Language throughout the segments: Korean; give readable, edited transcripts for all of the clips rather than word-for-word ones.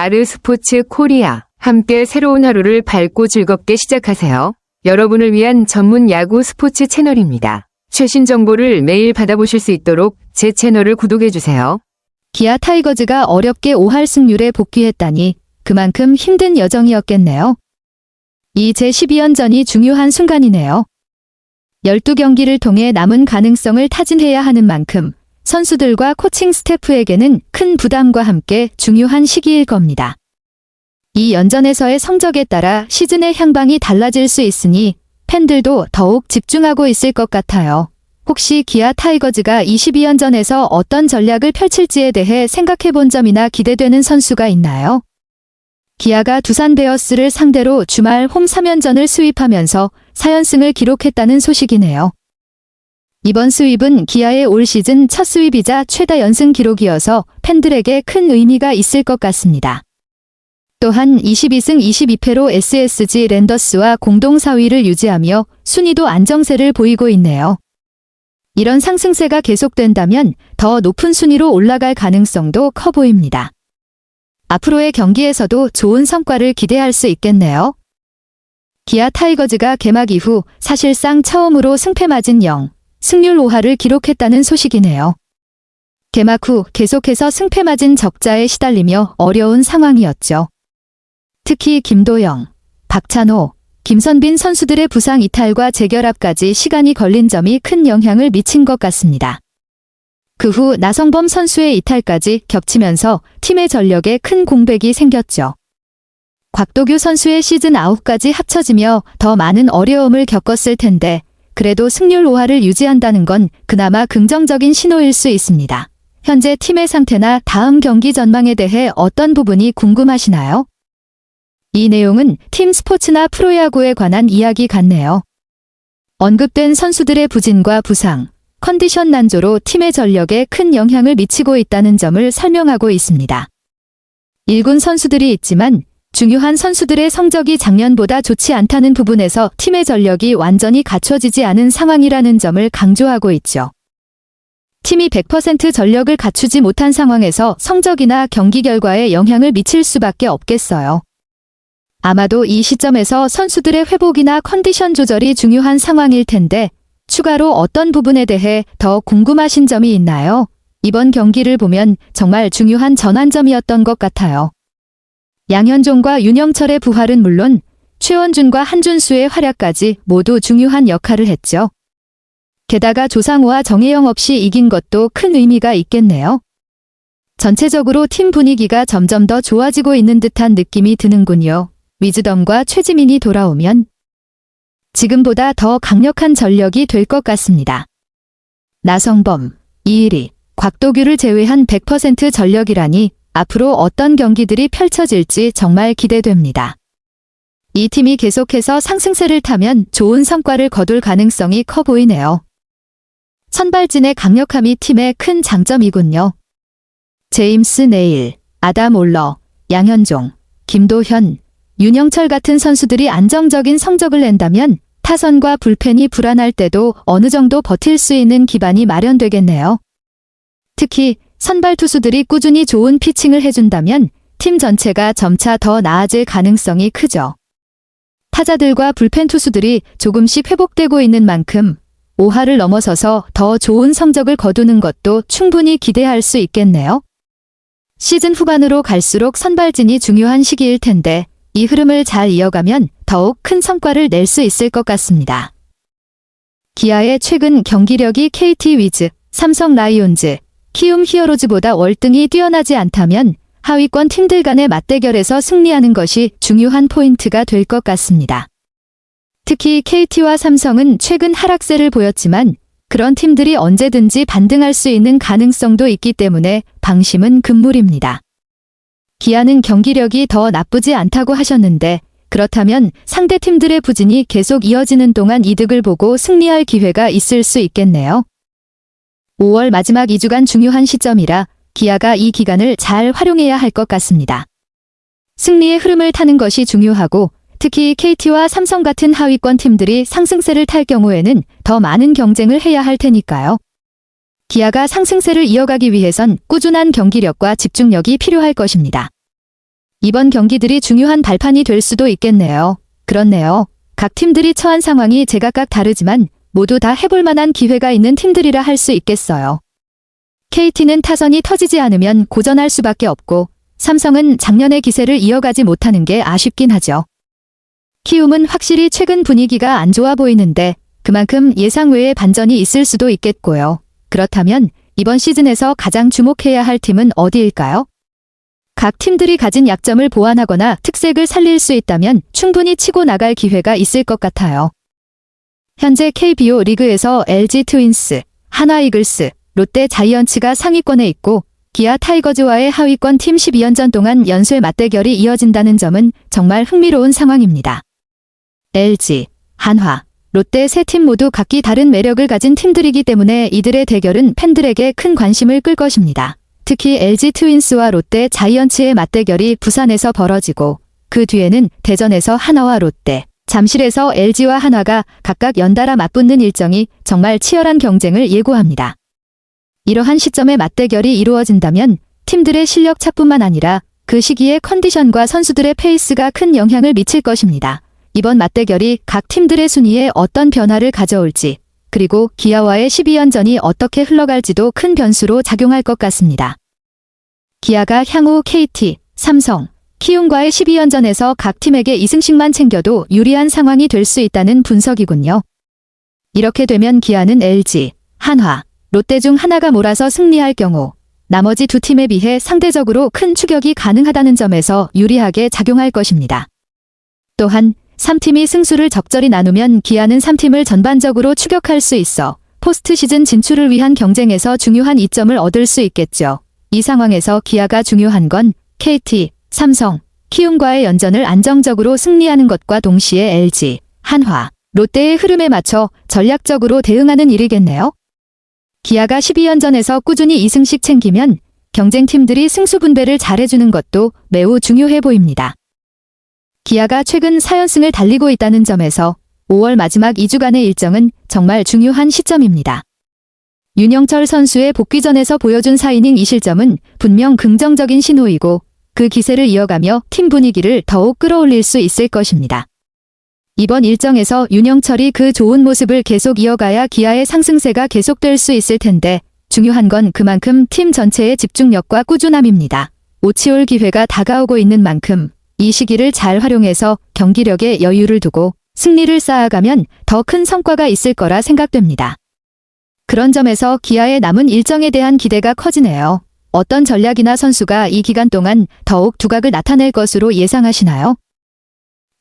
아르스포츠 코리아. 함께 새로운 하루를 밝고 즐겁게 시작하세요. 여러분을 위한 전문 야구 스포츠 채널입니다. 최신 정보를 매일 받아보실 수 있도록 제 채널을 구독해주세요. 기아 타이거즈가 어렵게 5할 승률에 복귀했다니 그만큼 힘든 여정이었겠네요. 이 제12연전이 중요한 순간이네요. 12경기를 통해 남은 가능성을 타진해야 하는 만큼 선수들과 코칭 스태프에게는 큰 부담과 함께 중요한 시기일 겁니다. 이 연전에서의 성적에 따라 시즌의 향방이 달라질 수 있으니 팬들도 더욱 집중하고 있을 것 같아요. 혹시 기아 타이거즈가 22연전에서 어떤 전략을 펼칠지에 대해 생각해 본 점이나 기대되는 선수가 있나요? 기아가 두산 베어스를 상대로 주말 홈 3연전을 수입하면서 4연승을 기록했다는 소식이네요. 이번 수입은 기아의 올 시즌 첫 수입이자 최다 연승 기록이어서 팬들에게 큰 의미가 있을 것 같습니다. 또한 22승 22패로 SSG 랜더스와 공동 4위를 유지하며 순위도 안정세를 보이고 있네요. 이런 상승세가 계속된다면 더 높은 순위로 올라갈 가능성도 커 보입니다. 앞으로의 경기에서도 좋은 성과를 기대할 수 있겠네요. 기아 타이거즈가 개막 이후 사실상 처음으로 승패마진 0, 승률 5할을 기록했다는 소식이네요. 개막 후 계속해서 승패마진 적자에 시달리며 어려운 상황이었죠. 특히 김도영, 박찬호, 김선빈 선수들의 부상 이탈과 재결합까지 시간이 걸린 점이 큰 영향을 미친 것 같습니다. 그 후 나성범 선수의 이탈까지 겹치면서 팀의 전력에 큰 공백이 생겼죠. 곽도규 선수의 시즌 아웃까지 합쳐지며 더 많은 어려움을 겪었을 텐데 그래도 승률 5할을 유지한다는 건 그나마 긍정적인 신호일 수 있습니다. 현재 팀의 상태나 다음 경기 전망에 대해 어떤 부분이 궁금하시나요? 이 내용은 팀 스포츠나 프로야구에 관한 이야기 같네요. 언급된 선수들의 부진과 부상, 컨디션 난조로 팀의 전력에 큰 영향을 미치고 있다는 점을 설명하고 있습니다. 1군 선수들이 있지만 중요한 선수들의 성적이 작년보다 좋지 않다는 부분에서 팀의 전력이 완전히 갖춰지지 않은 상황이라는 점을 강조하고 있죠. 팀이 100% 전력을 갖추지 못한 상황에서 성적이나 경기 결과에 영향을 미칠 수밖에 없겠어요. 아마도 이 시점에서 선수들의 회복이나 컨디션 조절이 중요한 상황일 텐데 추가로 어떤 부분에 대해 더 궁금하신 점이 있나요? 이번 경기를 보면 정말 중요한 전환점이었던 것 같아요. 양현종과 윤영철의 부활은 물론 최원준과 한준수의 활약까지 모두 중요한 역할을 했죠. 게다가 조상우와 정혜영 없이 이긴 것도 큰 의미가 있겠네요. 전체적으로 팀 분위기가 점점 더 좋아지고 있는 듯한 느낌이 드는군요. 위즈덤과 최지민이 돌아오면 지금보다 더 강력한 전력이 될 것 같습니다. 나성범, 이일이, 곽도규를 제외한 100% 전력이라니 앞으로 어떤 경기들이 펼쳐질지 정말 기대됩니다. 이 팀이 계속해서 상승세를 타면 좋은 성과를 거둘 가능성이 커 보이네요. 선발진의 강력함이 팀의 큰 장점이군요. 제임스 네일, 아담 올러, 양현종, 김도현, 윤영철 같은 선수들이 안정적인 성적을 낸다면 타선과 불펜이 불안할 때도 어느 정도 버틸 수 있는 기반이 마련되겠네요. 특히 선발 투수들이 꾸준히 좋은 피칭을 해준다면 팀 전체가 점차 더 나아질 가능성이 크죠. 타자들과 불펜 투수들이 조금씩 회복되고 있는 만큼 5할을 넘어서서 더 좋은 성적을 거두는 것도 충분히 기대할 수 있겠네요. 시즌 후반으로 갈수록 선발진이 중요한 시기일 텐데 이 흐름을 잘 이어가면 더욱 큰 성과를 낼 수 있을 것 같습니다. 기아의 최근 경기력이 KT 위즈, 삼성 라이온즈, 키움 히어로즈보다 월등히 뛰어나지 않다면 하위권 팀들 간의 맞대결에서 승리하는 것이 중요한 포인트가 될 것 같습니다. 특히 KT와 삼성은 최근 하락세를 보였지만 그런 팀들이 언제든지 반등할 수 있는 가능성도 있기 때문에 방심은 금물입니다. 기아는 경기력이 더 나쁘지 않다고 하셨는데 그렇다면 상대 팀들의 부진이 계속 이어지는 동안 이득을 보고 승리할 기회가 있을 수 있겠네요. 5월 마지막 2주간 중요한 시점이라 기아가 이 기간을 잘 활용해야 할 것 같습니다. 승리의 흐름을 타는 것이 중요하고 특히 KT와 삼성 같은 하위권 팀들이 상승세를 탈 경우에는 더 많은 경쟁을 해야 할 테니까요. 기아가 상승세를 이어가기 위해선 꾸준한 경기력과 집중력이 필요할 것입니다. 이번 경기들이 중요한 발판이 될 수도 있겠네요. 그렇네요. 각 팀들이 처한 상황이 제각각 다르지만 모두 다 해볼 만한 기회가 있는 팀들이라 할 수 있겠어요. KT는 타선이 터지지 않으면 고전할 수밖에 없고 삼성은 작년의 기세를 이어가지 못하는 게 아쉽긴 하죠. 키움은 확실히 최근 분위기가 안 좋아 보이는데 그만큼 예상 외의 반전이 있을 수도 있겠고요. 그렇다면 이번 시즌에서 가장 주목해야 할 팀은 어디일까요? 각 팀들이 가진 약점을 보완하거나 특색을 살릴 수 있다면 충분히 치고 나갈 기회가 있을 것 같아요. 현재 KBO 리그에서 LG 트윈스, 한화 이글스, 롯데 자이언츠가 상위권에 있고 기아 타이거즈와의 하위권 팀 12연전 동안 연쇄 맞대결이 이어진다는 점은 정말 흥미로운 상황입니다. LG, 한화, 롯데 세 팀 모두 각기 다른 매력을 가진 팀들이기 때문에 이들의 대결은 팬들에게 큰 관심을 끌 것입니다. 특히 LG 트윈스와 롯데 자이언츠의 맞대결이 부산에서 벌어지고 그 뒤에는 대전에서 한화와 롯데, 잠실에서 LG와 한화가 각각 연달아 맞붙는 일정이 정말 치열한 경쟁을 예고합니다. 이러한 시점에 맞대결이 이루어진다면 팀들의 실력 차뿐만 아니라 그 시기의 컨디션과 선수들의 페이스가 큰 영향을 미칠 것입니다. 이번 맞대결이 각 팀들의 순위에 어떤 변화를 가져올지, 그리고 기아와의 12연전이 어떻게 흘러갈지도 큰 변수로 작용할 것 같습니다. 기아가 향후 KT, 삼성, 키움과의 12연전에서 각 팀에게 2승씩만 챙겨도 유리한 상황이 될 수 있다는 분석이군요. 이렇게 되면 기아는 LG, 한화, 롯데 중 하나가 몰아서 승리할 경우 나머지 두 팀에 비해 상대적으로 큰 추격이 가능하다는 점에서 유리하게 작용할 것입니다. 또한 3팀이 승수를 적절히 나누면 기아는 3팀을 전반적으로 추격할 수 있어 포스트 시즌 진출을 위한 경쟁에서 중요한 이점을 얻을 수 있겠죠. 이 상황에서 기아가 중요한 건 KT, 삼성, 키움과의 연전을 안정적으로 승리하는 것과 동시에 LG, 한화, 롯데의 흐름에 맞춰 전략적으로 대응하는 일이겠네요. 기아가 12연전에서 꾸준히 2승씩 챙기면 경쟁팀들이 승수 분배를 잘해주는 것도 매우 중요해 보입니다. 기아가 최근 4연승을 달리고 있다는 점에서 5월 마지막 2주간의 일정은 정말 중요한 시점입니다. 윤영철 선수의 복귀전에서 보여준 4이닝 2실점은 분명 긍정적인 신호이고 그 기세를 이어가며 팀 분위기를 더욱 끌어올릴 수 있을 것입니다. 이번 일정에서 윤영철이 그 좋은 모습을 계속 이어가야 기아의 상승세가 계속될 수 있을 텐데 중요한 건 그만큼 팀 전체의 집중력과 꾸준함입니다. 오치올 기회가 다가오고 있는 만큼 이 시기를 잘 활용해서 경기력에 여유를 두고 승리를 쌓아가면 더 큰 성과가 있을 거라 생각됩니다. 그런 점에서 기아의 남은 일정에 대한 기대가 커지네요. 어떤 전략이나 선수가 이 기간 동안 더욱 두각을 나타낼 것으로 예상하시나요?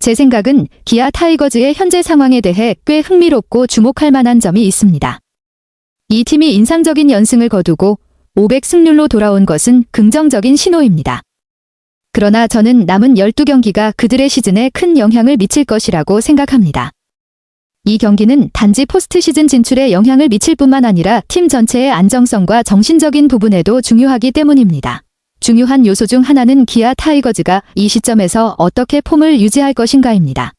제 생각은 기아 타이거즈의 현재 상황에 대해 꽤 흥미롭고 주목할 만한 점이 있습니다. 이 팀이 인상적인 연승을 거두고 500승률로 돌아온 것은 긍정적인 신호입니다. 그러나 저는 남은 12경기가 그들의 시즌에 큰 영향을 미칠 것이라고 생각합니다. 이 경기는 단지 포스트 시즌 진출에 영향을 미칠 뿐만 아니라 팀 전체의 안정성과 정신적인 부분에도 중요하기 때문입니다. 중요한 요소 중 하나는 기아 타이거즈가 이 시점에서 어떻게 폼을 유지할 것인가입니다.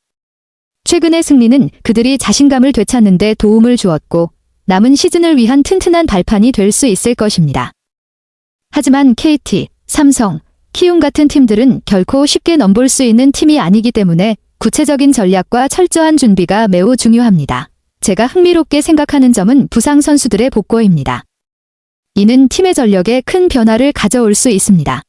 최근의 승리는 그들이 자신감을 되찾는 데 도움을 주었고 남은 시즌을 위한 튼튼한 발판이 될 수 있을 것입니다. 하지만 KT, 삼성, 키움 같은 팀들은 결코 쉽게 넘볼 수 있는 팀이 아니기 때문에 구체적인 전략과 철저한 준비가 매우 중요합니다. 제가 흥미롭게 생각하는 점은 부상 선수들의 복구입니다. 이는 팀의 전력에 큰 변화를 가져올 수 있습니다.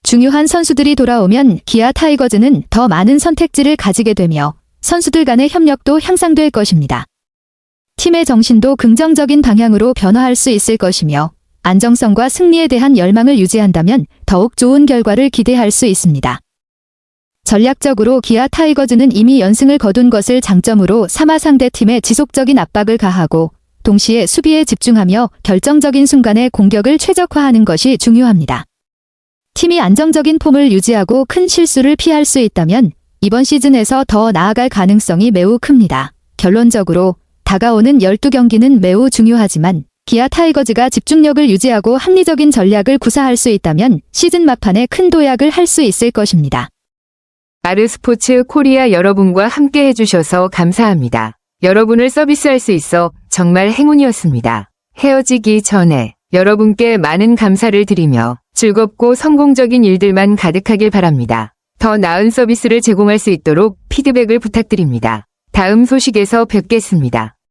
중요한 선수들이 돌아오면 기아 타이거즈는 더 많은 선택지를 가지게 되며 선수들 간의 협력도 향상될 것입니다. 팀의 정신도 긍정적인 방향으로 변화할 수 있을 것이며 안정성과 승리에 대한 열망을 유지한다면 더욱 좋은 결과를 기대할 수 있습니다. 전략적으로 기아 타이거즈는 이미 연승을 거둔 것을 장점으로 삼아 상대팀에 지속적인 압박을 가하고 동시에 수비에 집중하며 결정적인 순간에 공격을 최적화하는 것이 중요합니다. 팀이 안정적인 폼을 유지하고 큰 실수를 피할 수 있다면 이번 시즌에서 더 나아갈 가능성이 매우 큽니다. 결론적으로 다가오는 12경기는 매우 중요하지만 기아 타이거즈가 집중력을 유지하고 합리적인 전략을 구사할 수 있다면 시즌 막판에 큰 도약을 할 수 있을 것입니다. 아르스포츠 코리아 여러분과 함께 해주셔서 감사합니다. 여러분을 서비스할 수 있어 정말 행운이었습니다. 헤어지기 전에 여러분께 많은 감사를 드리며 즐겁고 성공적인 일들만 가득하길 바랍니다. 더 나은 서비스를 제공할 수 있도록 피드백을 부탁드립니다. 다음 소식에서 뵙겠습니다.